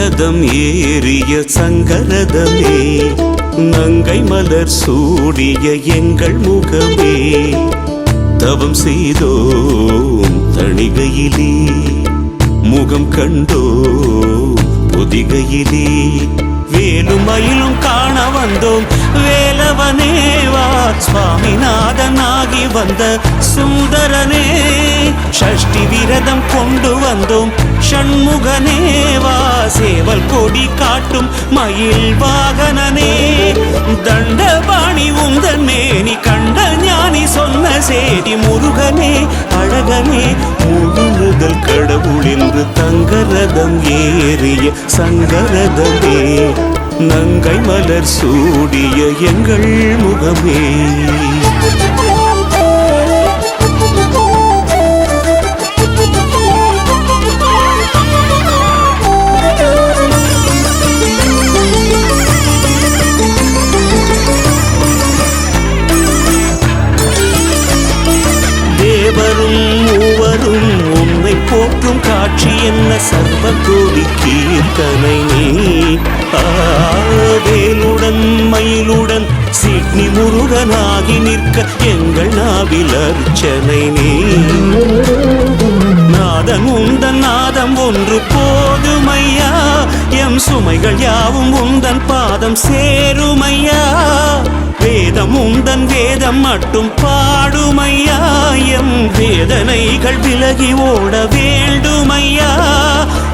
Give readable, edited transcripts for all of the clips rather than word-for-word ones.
தங்கரதம் ஏறிய சங்கரதமே, நங்கை மலர் சூடிய எங்கள் முகமே, தவம் செய்தோம் தணிகையிலே, முகம் கண்டோம் பொதிகையிலே, வேலும் மயிலும் காண வந்தோம் வேலவனேவா, சுவாமிநாதனாகி வந்த சுந்தரனே, ஷஷ்டி விரதம் கொண்டு வந்தோம் ஷண்முகனேவா, சேவல் கொடி காட்டும் மயில் வாகனனே, தண்டபாணி உந்தன் மேனி கண்ட ஞானி சொன்ன சேதி முருகனே, அழகனே, முழு முதல் கடவுள் என்று தங்கரதம் ஏறிய சங்கரதமே, நங்கை மலர் சூடிய எங்கள் முகமே. தேவரும் மூவரும் உன்னை போற்றும் காட்சி என்ன சர்வ கோடி கீர்த்தனை நீ, வேலுடன் மயிலுடன் சிட்னி முருகனாகி நிற்க எங்கள் நாவில் அர்ச்சனை நீ, நாதன் உந்தன் நாதம் ஒன்று போதுமையா, எம் சுமைகள் யாவும் உந்தன் பாதம் சேருமையா, வேதம் உந்தன் வேதம் மட்டும் பாடுமையா, எம் வேதனைகள் விலகி ஓட வேண்டுமையா,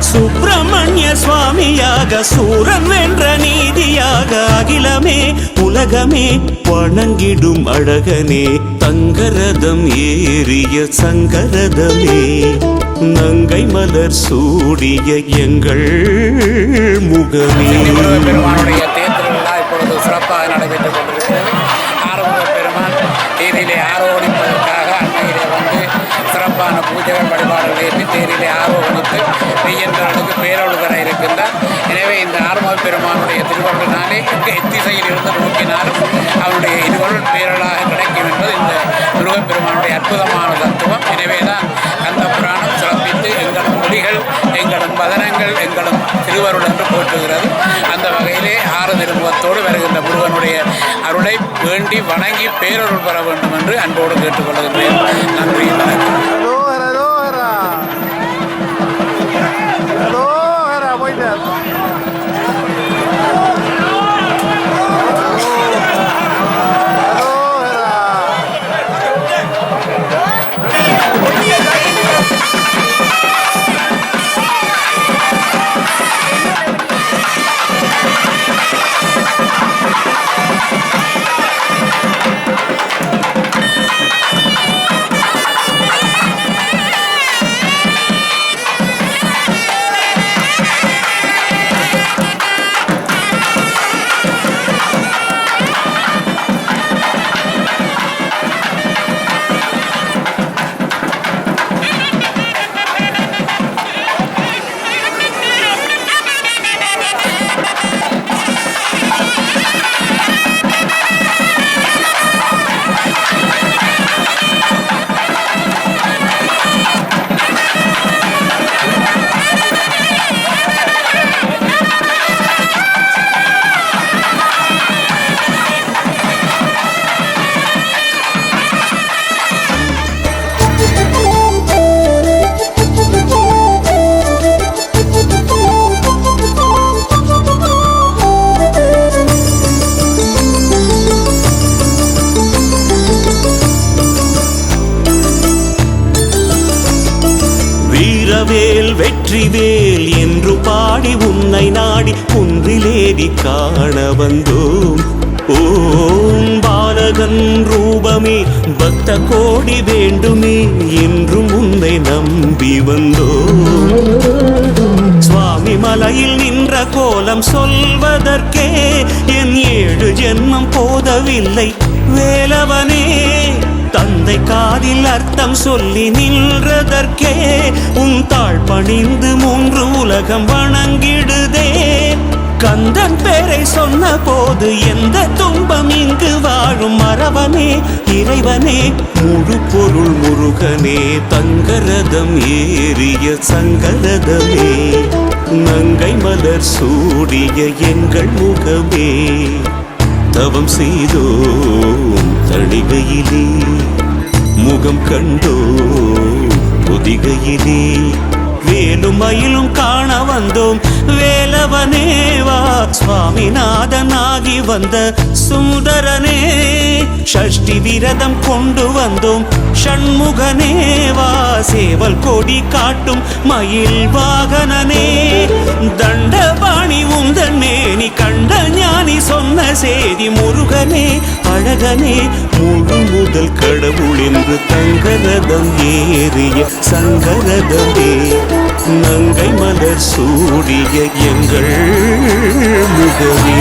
சுப்பிரமணிய சுவாமியாக சூரன் வென்ற நீதியாக அகிலமே உலகமே வணங்கிடும் அழகனே, தங்கரதம் ஏறிய சங்கரதமே, நங்கை மலர் சூடிய எங்கள் முகமே. இப்பொழுது சிறப்பாக நடைபெற்றுக் கொண்டிருக்கிறது. ஆறுமுக பெருமான் தேரிலே ஆரோகணிப்பதற்காக அண்மையிலே வந்து சிறப்பான பூஜைகள் வழிபாடுகள் ஏற்றி தேரிலே ஆரோகணித்து மெய்யன்றவர்களுக்கு பேரொழு தர இருக்கின்றார். எனவே இந்த ஆறுமுக பெருமானுடைய திருவருளினாலே எத்திசையில் இருந்து நோக்கினாலும் அவருடைய இருவருள் பேரலாக கிடைக்கும் என்பது இந்த முருகப்பெருமானுடைய அற்புதமான தத்துவம். எனவேதான் கந்த புராணம் சிறப்பித்து எங்களும் மொழிகள் எங்களும் வதனங்கள் எங்களும் திருவருள் என்று போற்றுகிறது. அந்த வகையிலே ஆறு திருமுகத்தோடு வருகின்ற முருகனுடைய அருளை வேண்டி வணங்கி பேரருள் பெற வேண்டும் என்று அன்போடு கேட்டுக்கொள்கின்றேன். நன்றி, வணக்கம். வீரவேல் வெற்றிவேல் என்று பாடி உன்னை நாடி குன்றிலேறி காண வந்தோம். ஓம் பாலகன் ரூபமே பக்த கோடி வேண்டுமே என்றும் உன்னை நம்பி வந்தோம். சுவாமி மலையில் நின்ற கோலம் சொல்வதற்கே என் 7 ஜென்மம் போதவில்லை வேலவனே. தந்தை காதில் அர்த்தம் சொல்லி நின்றதற்கே உன் தாழ் பணிந்து 3 உலகம் வணங்கிடுதே. கந்தன் பேரை சொன்ன போது எந்த துன்பம் இங்கு வாழும் மறவனே இறைவனே முழு பொருள் முருகனே. தங்கரதம் ஏறிய சங்கரதமே நங்கை மலர் சூடிய எங்கள் முகமே தவம் செய்தோம் தணிகையிலே முகம் கண்டோம் பொதிகையிலே வேலும் மயிலும் காண வந்தோம் வேலவனேவா சுவாமிநாதனாகி வந்த சுந்தரனே ஷஷ்டி விரதம் கொண்டு வந்தோம் ஷண்முகனேவா சேவல் கொடி காட்டும் மயில் வாகனனே தண்டபாணி உந்தன் மேனி கண்ட ஞானி சொன்ன சேதி முருகனே அழகனே முழு முதல் கடவுள் என்று தங்கரதம் ஏறிய சங்கரதமே நங்கை மலர் சூடிய எங்கள் முகமே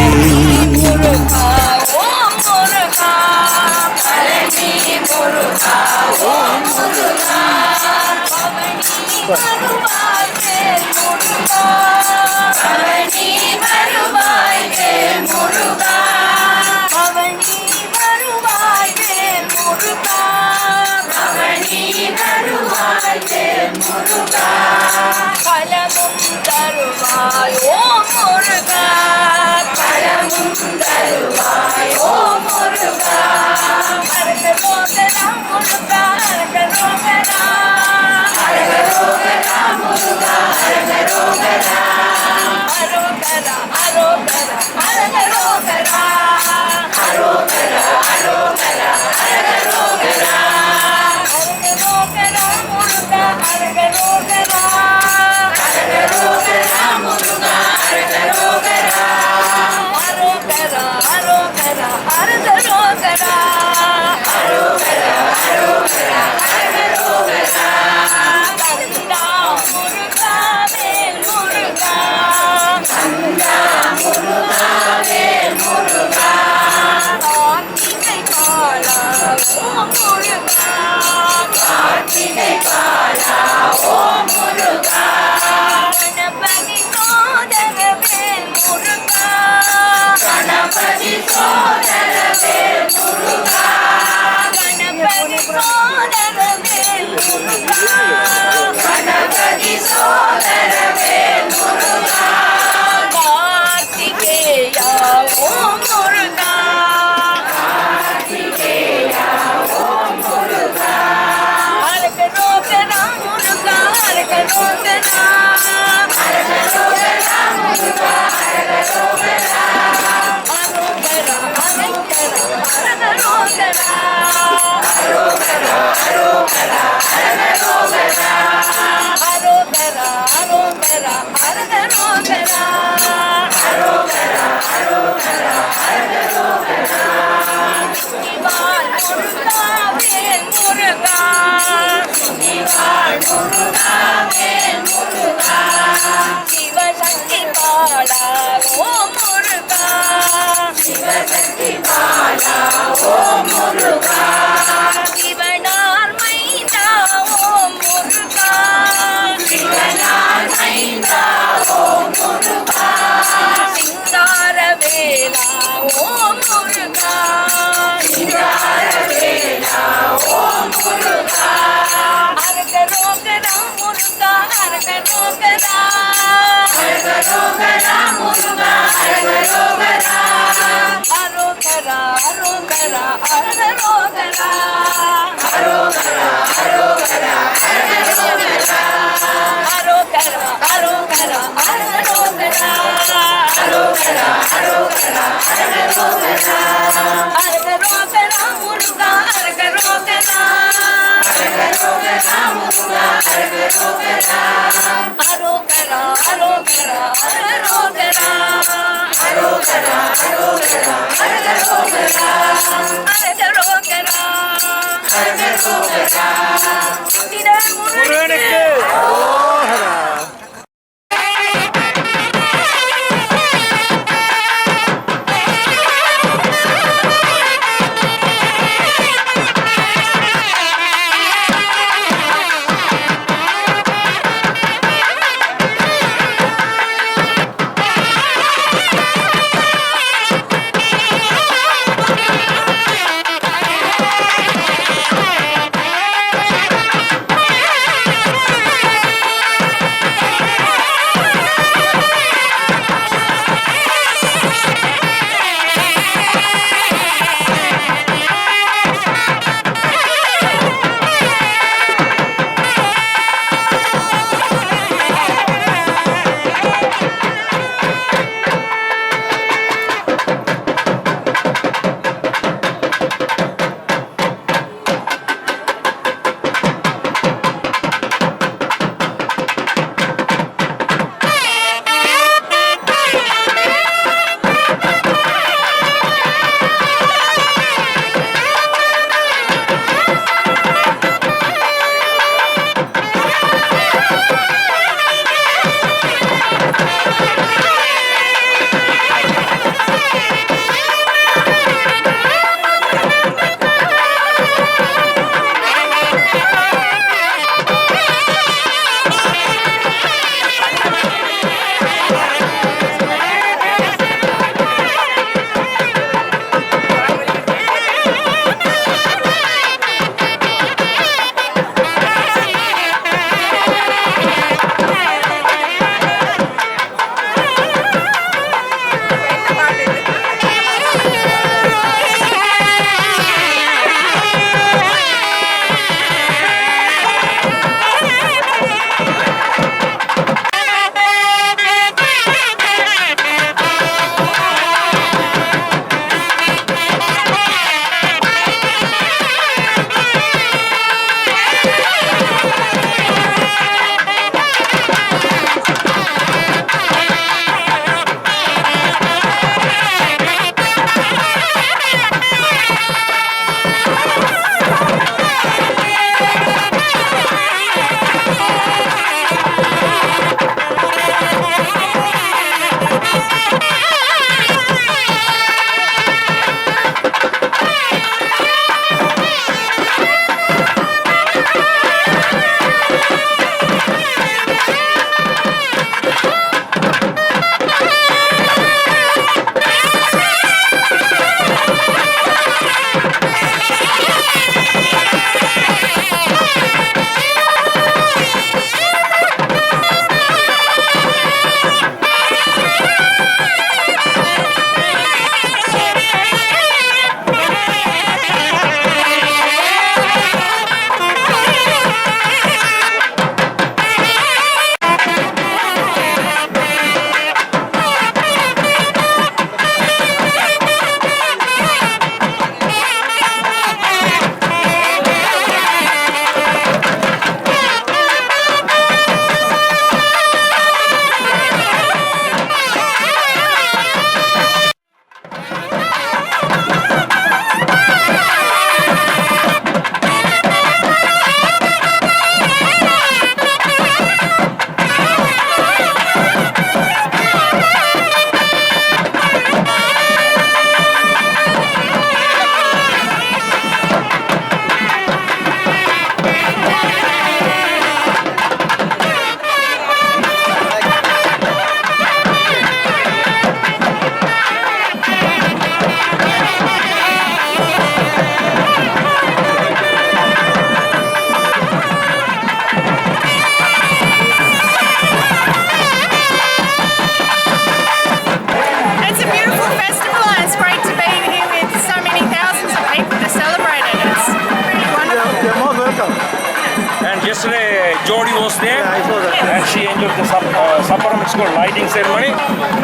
and she enjoyed the Sapparam. It's called lighting ceremony,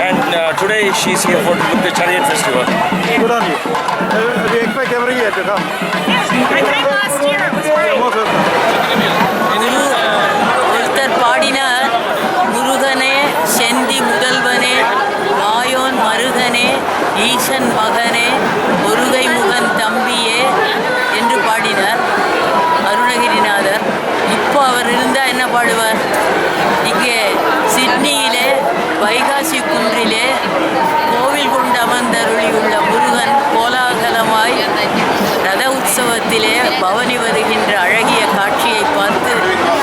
and today she's here for the Chariot Festival. Good on you. Do you expect every year to come? Yes, I came last year. It was great. Most of them. ஒருத்தர் பாடினார், முருகனே செந்தி முதல்வனே மாயோன் மருகனே ஈசன் மகனே முருகை முகன் தம்பியே என்று பாடினார் அருணகிரிநாதர். இப்போ அவர் இருந்தால் என்ன பாடுவார்? இங்கே சிட்னியிலே வைகாசி குன்றிலே கோவில் கொண்டு அமர்ந்தருளியுள்ள முருகன் கோலாகலமாய் ரத உற்சவத்திலே பவனி வருகின்ற அழகிய காட்சியை பார்த்து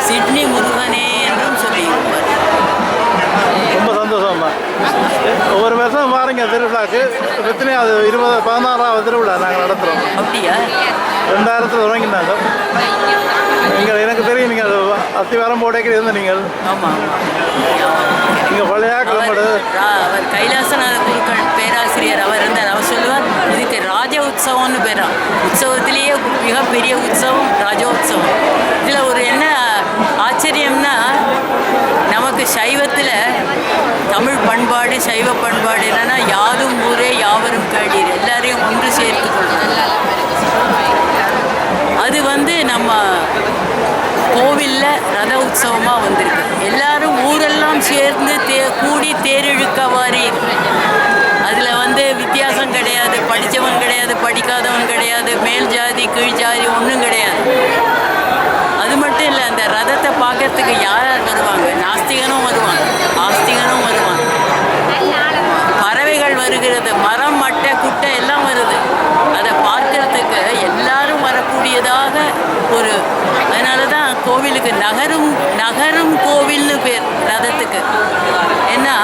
சிட்னி முருகனே என்றும் சொல்லியிருப்பார். ரொம்ப சந்தோஷமா. ஒவ்வொரு வருஷம் பாருங்க திருவிழாக்கு எத்தனையாவது 16வது திருவிழா நாங்கள் நடத்துகிறோம். அப்படியா? 2000 தொடங்கினாங்க. நீங்கள் எனக்கு தெரியும், நீங்கள் அத்திவாரம் போடைக்கு இருந்த நீங்கள். ஆமாம், நீங்கள் பழைய கிளம்படு. அவர் கைலாசநாத குருக்கள் பேராசிரியர் அவர் இருந்தார். அவர் சொல்லுவார், இதுக்கு ராஜ உற்சவம்னு பேரா. உற்சவத்திலேயே மிகப்பெரிய உற்சவம் ராஜோத்சவம். இதில் ஒரு என்ன ஆச்சரியம்னா, நமக்கு சைவத்தில் தமிழ் பண்பாடு சைவ பண்பாடு என்னன்னா, யாதும் ஊரே யாவரும் கேளீர், எல்லாரையும் ஒன்று சேர்த்து கொள்ளும். அது நம்ம கோவிலில் ரத உற்சவமாக வந்திருக்கு. எல்லாரும் ஊரெல்லாம் சேர்ந்து கூடி தேரிழுக்கவாரி. அதில் வித்தியாசம் கிடையாது, படித்தவன் கிடையாது, படிக்காதவன் கிடையாது, மேல் ஜாதி கீழ் ஜாதி ஒன்றும் கிடையாது. அது மட்டும் இல்லை, அந்த ரதத்தை பார்க்கறதுக்கு யார் யார் வருவாங்க? நாஸ்திகனும் வருவாங்க, ஆஸ்திகனும் வருவாங்க, பறவைகள் வருகிறது, மரம் மட்டை குட்டை எல்லாம் வருது. அதை பார்க்கறதுக்கு எல்லாரும் வரக்கூடியதாக ஒரு, அதனால தான் கோவிலுக்கு நகரும் கோவில்னு பேர் ரதத்துக்கு. ஏன்னா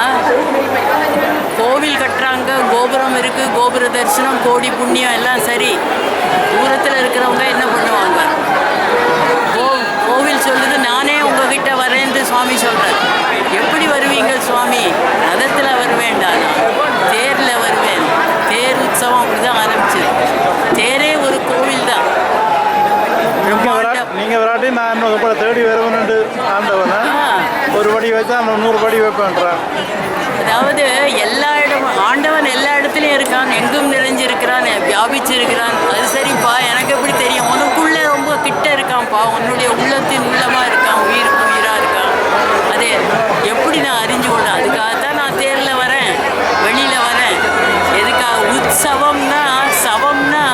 கோவில் கட்டுறாங்க, கோபுரம் இருக்குது, கோபுர தரிசனம், கோடி புண்ணியம் எல்லாம் சரி. தூரத்தில் இருக்கிறவங்க என்ன பண்ணுவாங்க? கோவில் சொல்லுது, நானே உங்ககிட்ட வரேன்னு சுவாமி சொல்கிறார். எப்படி வருவீங்க சுவாமி? ரதத்தில் வருவேண்டானா, தேரில் வருவேன். தேர் உற்சவம் அப்படி தான் ஆரம்பிச்சது. தேரே ஒரு கோவில் தான். நீங்கள் விராட்டி நான் கூட தேடி வருவனுண்டு ஆண்டவனை ஒரு படி வைத்தா 100 படி வைப்பேன்றான். அதாவது எல்லா இடமும் ஆண்டவன் எல்லா இடத்துலையும் இருக்கான், எங்கும் நிறைஞ்சிருக்கிறான், வியாபிச்சிருக்கிறான். அது சரிப்பா, எனக்கு எப்படி தெரியும்? உனக்குள்ளே ரொம்ப கிட்ட இருக்கான்ப்பா, உன்னுடைய உள்ளத்தின் உள்ளமாக இருக்கான், உயிருக்கு உயிராக இருக்கான். அது எப்படி நான் அறிஞ்சு கொள்ளேன்? அதுக்காகத்தான் நான் தேரில் வரேன், வெளியில் வரேன். எதுக்காக? உற்சவம்னா, சவம்னா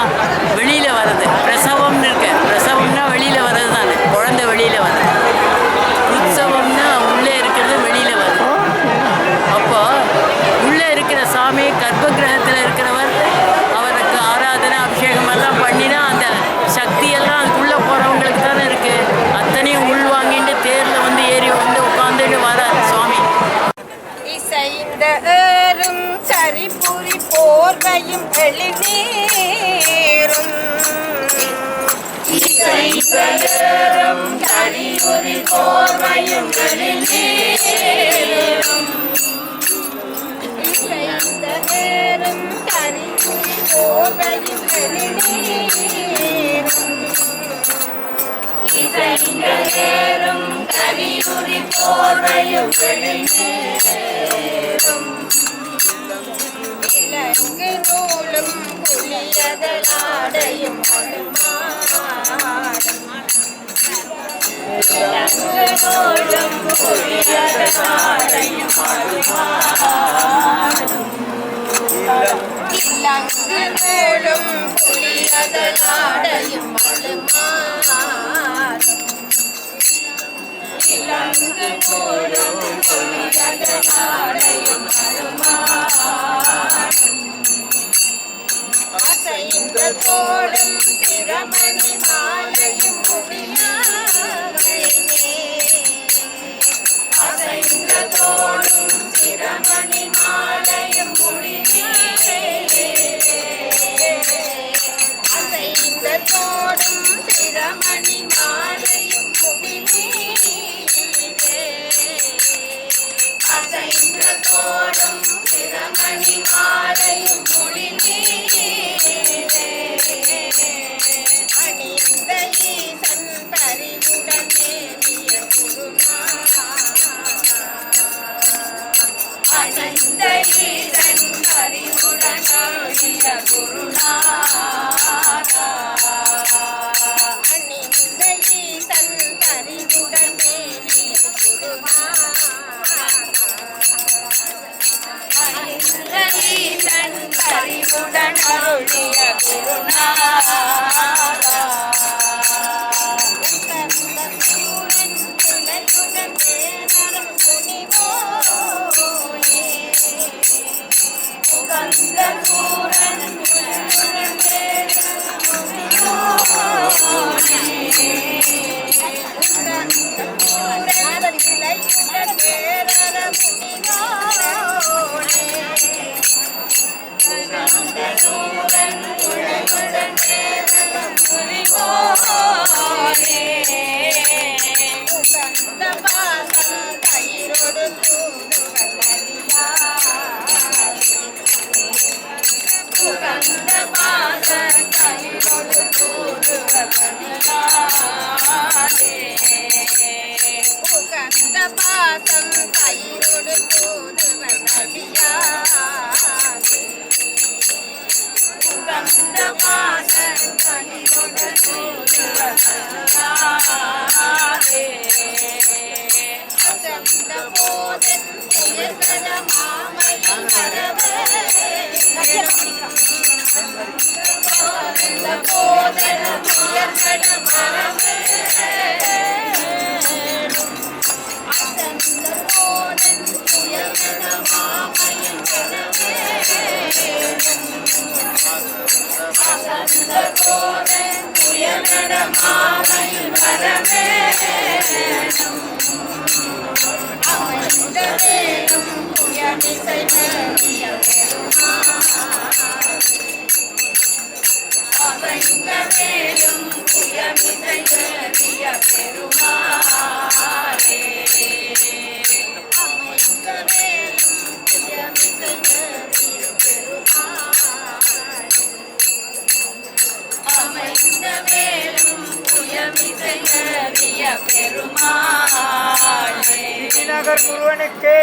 வெளியில் வர்றது, பிரசவம்னு இருக்கு. பிரசவம்னா வெளியில் வர்றது தானே, குழந்தை வெளியில் வர்றது. உற்சவம்னா உள்ளே இருக்கிறது வெளியில் வருது. அப்போ உள்ளே இருக்கிற சாமி கர்ப்ப கிரகத்தில் இருக்கிறவர், அவருக்கு ஆராதனை அபிஷேகம் எல்லாம் பண்ணினா அந்த சக்தியெல்லாம் அதுக்குள்ளே போகிறவங்களுக்கு தானே இருக்குது. அத்தனையும் உள்வாங்கிட்டு தேரில் ஏறி உட்காந்துட்டு வரார் சுவாமி. இசைந்த ஏறும் சரிபுரி போர்வையும் எழிநீரும், இசைந்த ஏறும் சரிபுரி போர்வையும் எழிநீரும், இசைந்த ஏறும் சரிபுரி போர்வையும் எழிநீரும், இசைந்த ஏறும் கரியுரி போர்வையும் எழிநீரும், இலங்கு நூலும் புலியதலாடையும் அழுமாடும், இலங்கு நூலும் புலியதலாடையும் அழுமாடும், இலங்கு நூலும் புலியதலாடையும் அழுமாடும், இலங்கு நூலும் புலியதலாடையும் அழுமாடும், அசைந்த தோடும் திறமணி மாலையும் முடியாமையே, அசைந்த தோடும் திறமணி மாலையும் முடியே, அசைந்த தோடும் திறமணி மாலையும் முடியே, அசைந்த தோடும் திறமணி மாலையும் முடியே, அணிந்த ஈசன் பரிவுடன் மேவிய குருநாதன், அசைந்த ஈசன் அறிவுடன் அருளிய குருநாதா அணிந்த ஈசன் அறிவுடன் மேலிய குருநாதா அணிந்த ஈசன் அறிவுடன் அருளிய குருநாதா பாசம் கயிறோடு தூதுவன் நதியாதே உகந்த பாசம் கயிறோடு தூதுவன் நதியாதே அசந்த போதன் உயர்கத மாமையில் வரவே அசந்த போதன் உயர்கத மரவே நகர் முருகனுக்கு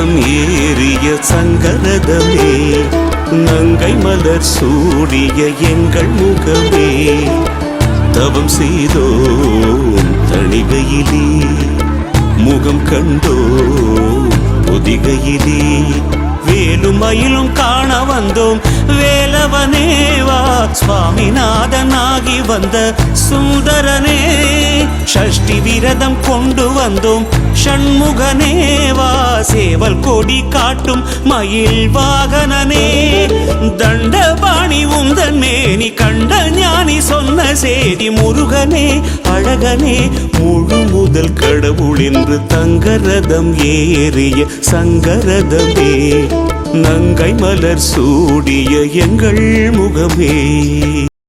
சக்கரம் ஏறிய சங்கரதமே நங்கை மலர் சூடிய எங்கள் முகமே தவம் செய்தோம் தணிகையிலே முகம் கண்டோம் பொதிகையிலே வேலும் மயிலும் காண வந்தோம் வேலவனேவா சுவாமிநாதனாகி வந்த சுந்தரனே ஷஷ்டி விரதம் கொண்டு வந்தோம் ஷண்முகனேவா சேவல் கொடி காட்டும் மயில் வாகனனே தண்டபாணி உந்தன் மேனி கண்ட ஞானி சொன்ன சேதி முருகனே அழகனே முழு முதல் கடவுள் என்று தங்கரதம் ஏறிய சங்கரதமே நங்கை மலர் சூடிய எங்கள் முகமே.